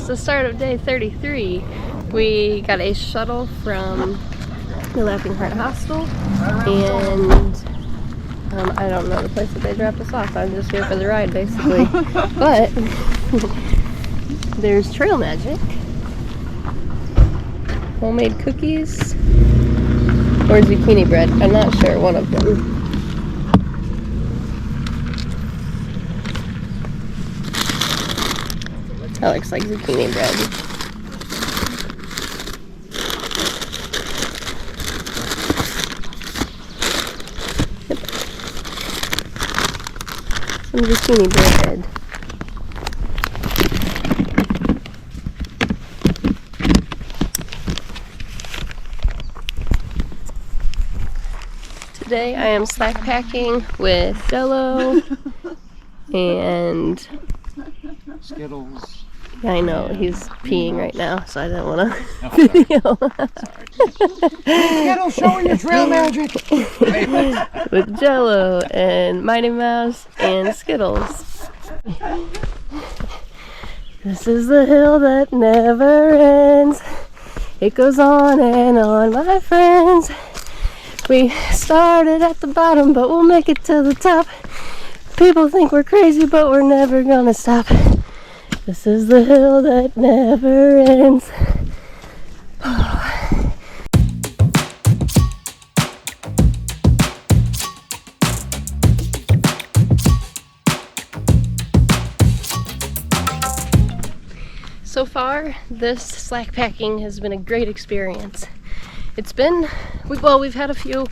it's the start of day 33. We got a shuttle from the Laughing Heart Hostel, and I don't know the place that they dropped us off. I'm just here for the ride, basically. But there's Trail Magic, homemade cookies, or zucchini bread. I'm not sure, one of them. That looks like zucchini bread. Yep. Some zucchini bread. Today I am slack packing with Jello and Skittles. Yeah, I know, he's peeing right now, so I didn't want to video. Skittles showing your trail magic! With Jello and Mighty Mouse and Skittles. This is the hill that never ends. It goes on and on, my friends. We started at the bottom, but we'll make it to the top. People think we're crazy, but we're never gonna stop. This is the hill that never ends. So far, this slack packing has been a great experience. It's been, we've had a few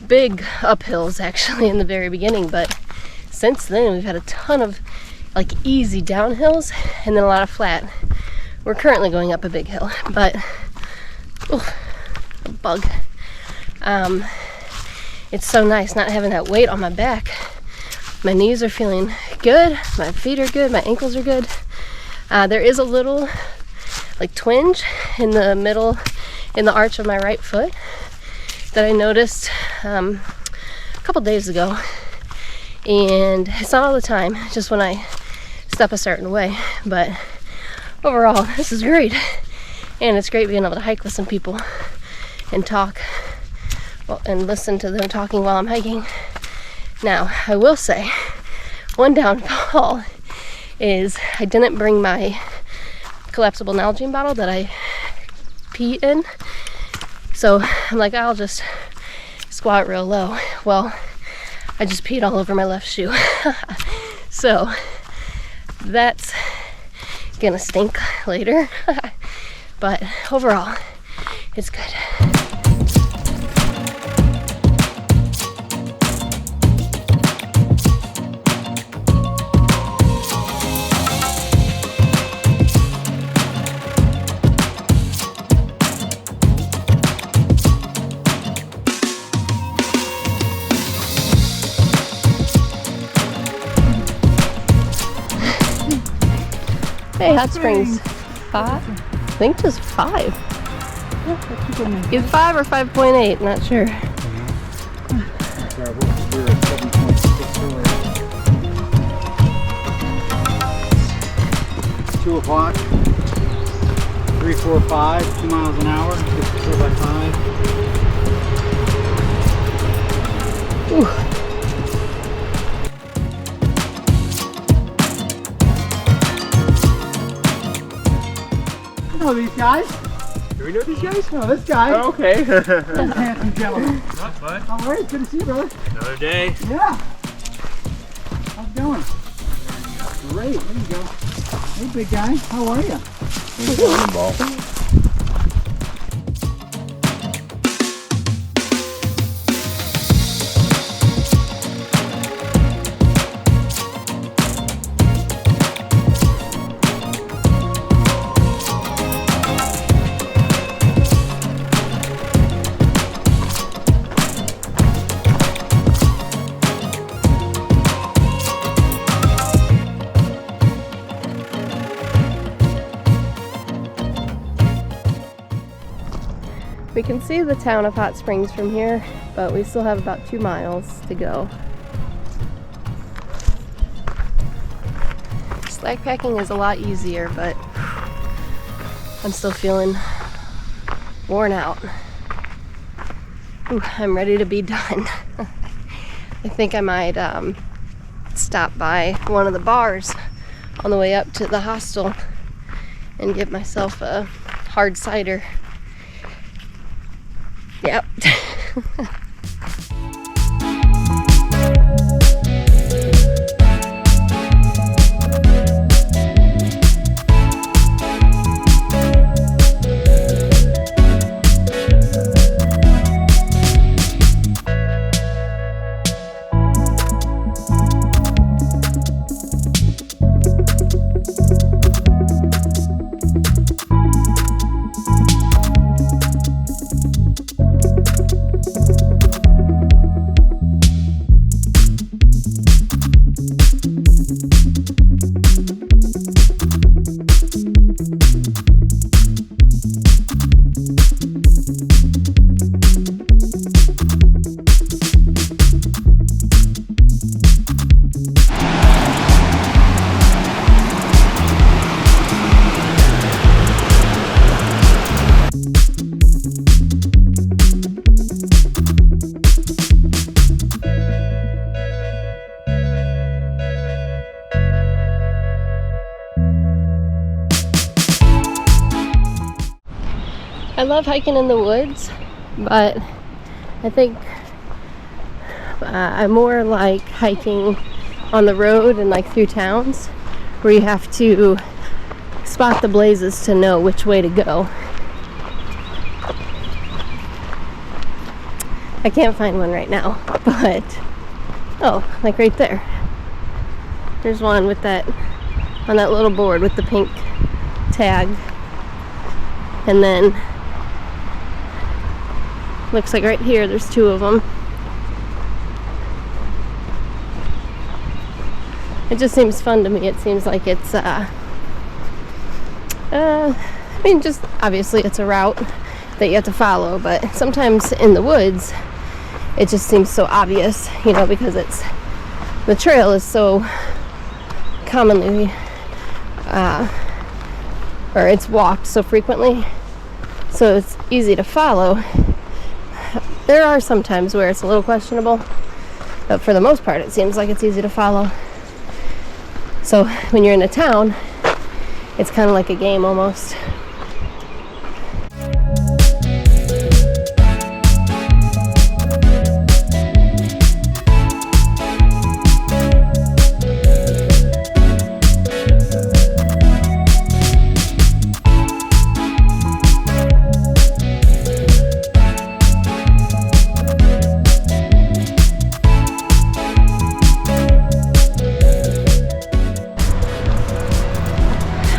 big uphills actually in the very beginning, but since then we've had a ton of like easy downhills and then a lot of flat. We're currently going up a big hill, but a bug. It's so nice not having that weight on my back. My knees are feeling good, my feet are good, my ankles are good. There is a little like twinge in the middle, in the arch of my right foot that I noticed a couple days ago, and it's not all the time, just when I step a certain way. But overall, this is great, and it's great being able to hike with some people and talk and listen to them talking while I'm hiking. Now, I will say, one downfall is I didn't bring my collapsible Nalgene bottle that I pee in, so I'm like, I'll just squat real low. Well, I just peed all over my left shoe. So that's gonna stink later. But overall, it's good. Hey, Hot Springs. 5? I think just 5. Either 5 or 5.8, not sure. 2 o'clock. 3, 4, 5, 2 miles an hour. 4 by 5. Ooh. I know these guys. Do we know these guys? No, this guy. Oh, okay. This handsome gentleman. Not bud. How are you? Good to see you, brother. Another day. Yeah. How's it going? Great. There you go. Hey, big guy. How are you? We can see the town of Hot Springs from here, but we still have about 2 miles to go. Slack packing is a lot easier, but I'm still feeling worn out. Ooh, I'm ready to be done. I think I might stop by one of the bars on the way up to the hostel and get myself a hard cider. Yep. I love hiking in the woods, but I think I more like hiking on the road and like through towns where you have to spot the blazes to know which way to go. I can't find one right now, but oh, like right there. There's one with that, on that little board with the pink tag. And then looks like right here there's two of them. It just seems fun to me. It seems like it's I mean, just obviously it's a route that you have to follow, but sometimes in the woods it just seems so obvious, you know, because it's the trail is so commonly or it's walked so frequently, so it's easy to follow. There are some times where it's a little questionable, but for the most part it seems like it's easy to follow. So when you're in a town, it's kind of like a game almost.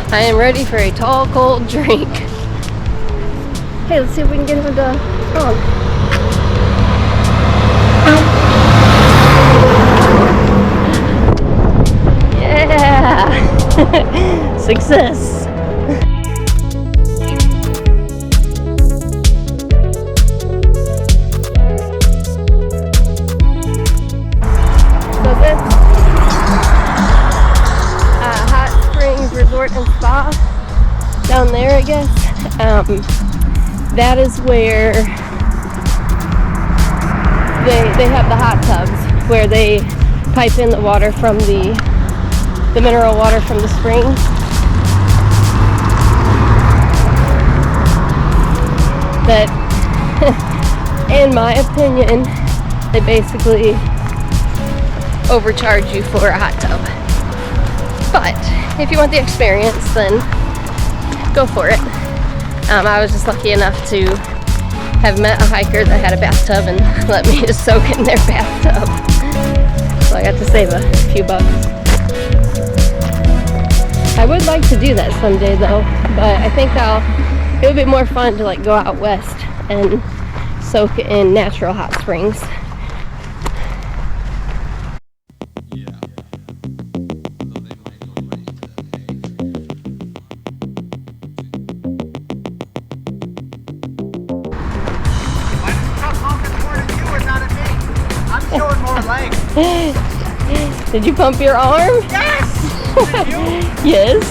I am ready for a tall, cold drink. Hey, let's see if we can get him to honk. Yeah! Success! So this Hot Springs Resort and Spa down there, I guess. That is where they have the hot tubs where they pipe in the water from the mineral water from the spring. That, in my opinion, they basically overcharge you for a hot tub. But if you want the experience, then go for it. I was just lucky enough to have met a hiker that had a bathtub and let me just soak in their bathtub. So I got to save a few bucks. I would like to do that someday though, but I think it would be more fun to like go out west and soak in natural hot springs. Did you pump your arm? Yes! Did you? Yes.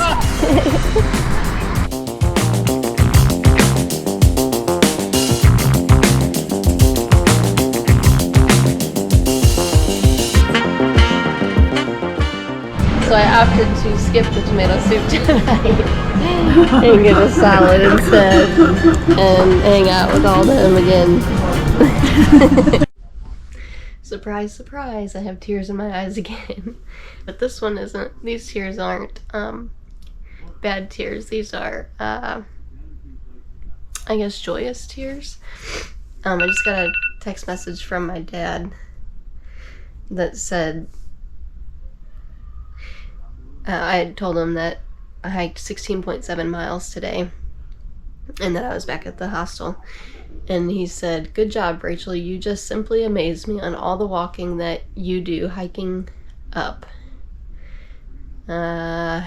So I opted to skip the tomato soup tonight and get a salad instead and hang out with all them again. Surprise, surprise, I have tears in my eyes again. But this one isn't, these tears aren't bad tears. These are, I guess, joyous tears. I just got a text message from my dad that said, I had told him that I hiked 16.7 miles today and that I was back at the hostel. And he said, "Good job, Rachel. You just simply amaze me on all the walking that you do hiking up." And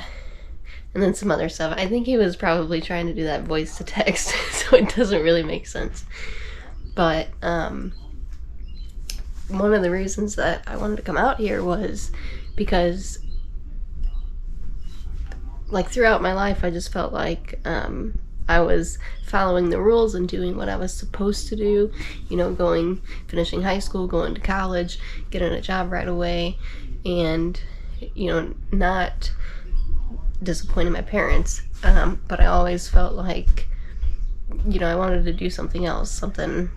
then some other stuff. I think he was probably trying to do that voice to text, so it doesn't really make sense. But one of the reasons that I wanted to come out here was because, like, throughout my life, I just felt like I was following the rules and doing what I was supposed to do, you know, finishing high school, going to college, getting a job right away, and, you know, not disappointing my parents. But I always felt like, you know, I wanted to do something else, something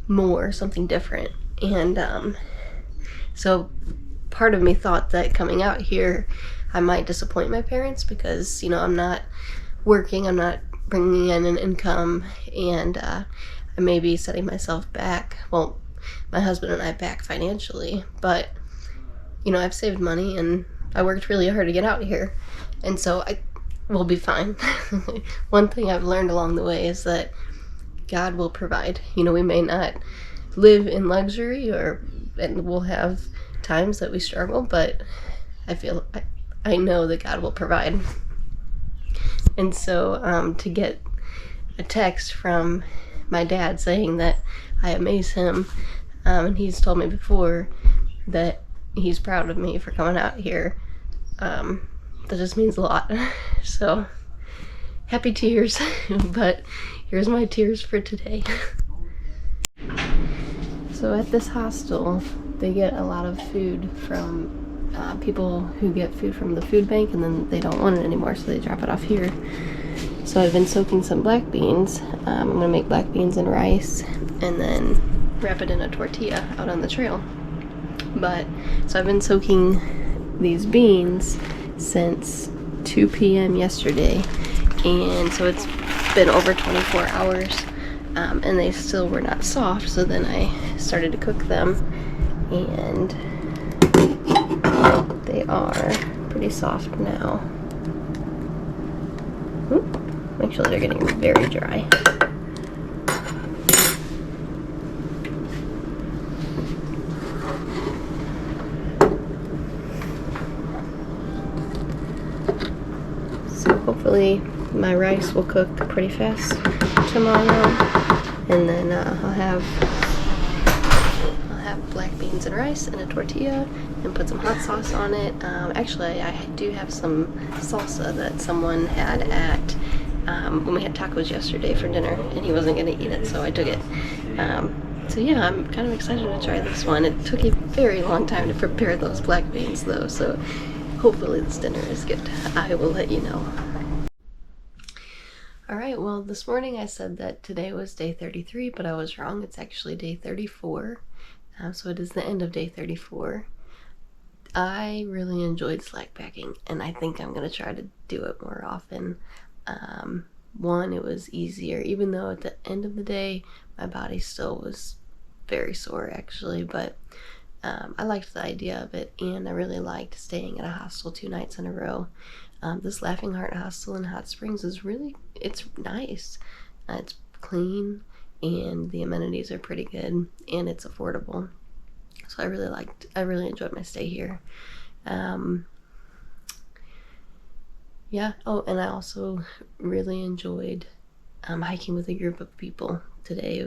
more, something different. And so part of me thought that coming out here, I might disappoint my parents because, you know, I'm not working, I'm not bringing in an income, and I may be setting myself back, well, my husband and I back financially, but, you know, I've saved money and I worked really hard to get out here, and so I will be fine. One thing I've learned along the way is that God will provide. You know, we may not live in luxury, and we'll have times that we struggle, but I know that God will provide. And so to get a text from my dad saying that I amaze him, and he's told me before that he's proud of me for coming out here, that just means a lot. So happy tears, but here's my tears for today. So at this hostel, they get a lot of food from people who get food from the food bank, and then they don't want it anymore, so they drop it off here. So I've been soaking some black beans. I'm gonna make black beans and rice and then wrap it in a tortilla out on the trail. So I've been soaking these beans since 2 p.m. yesterday, and so it's been over 24 hours, and they still were not soft. So then I started to cook them, and they are pretty soft now. Actually, they're getting very dry. So hopefully my rice will cook pretty fast tomorrow, and then I'll have black beans and rice and a tortilla and put some hot sauce on it. Actually, I do have some salsa that someone had at when we had tacos yesterday for dinner, and he wasn't going to eat it, so I took it. So yeah, I'm kind of excited to try this one. It took a very long time to prepare those black beans though, so hopefully this dinner is good. I will let you know. Alright, well, this morning I said that today was day 33, but I was wrong. It's actually day 34. So it is the end of day 34. I really enjoyed slack packing, and I think I'm going to try to do it more often. One, it was easier, even though at the end of the day my body still was very sore actually, but I liked the idea of it, and I really liked staying at a hostel 2 nights in a row. This Laughing Heart Hostel in Hot Springs is it's nice. It's clean, and the amenities are pretty good, and it's affordable. So I really enjoyed my stay here. Yeah, oh, and I also really enjoyed hiking with a group of people today.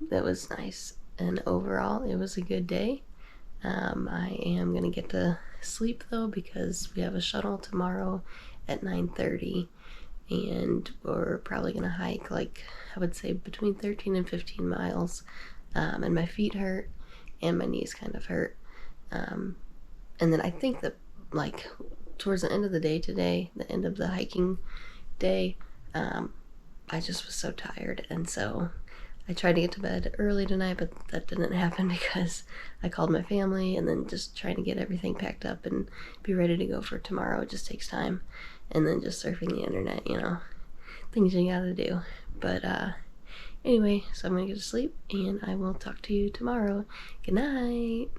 That was nice, and overall it was a good day. I am gonna get to sleep though, because we have a shuttle tomorrow at 9:30, and we're probably gonna hike, like, I would say between 13 and 15 miles, and my feet hurt and my knees kind of hurt, And then I think that like towards the end of the day today, the end of the hiking day, I just was so tired, and so I tried to get to bed early tonight, but that didn't happen because I called my family, and then just trying to get everything packed up and be ready to go for tomorrow. It just takes time, and then just surfing the internet, you know, things you gotta do. But anyway, so I'm gonna get to sleep, and I will talk to you tomorrow. Good night.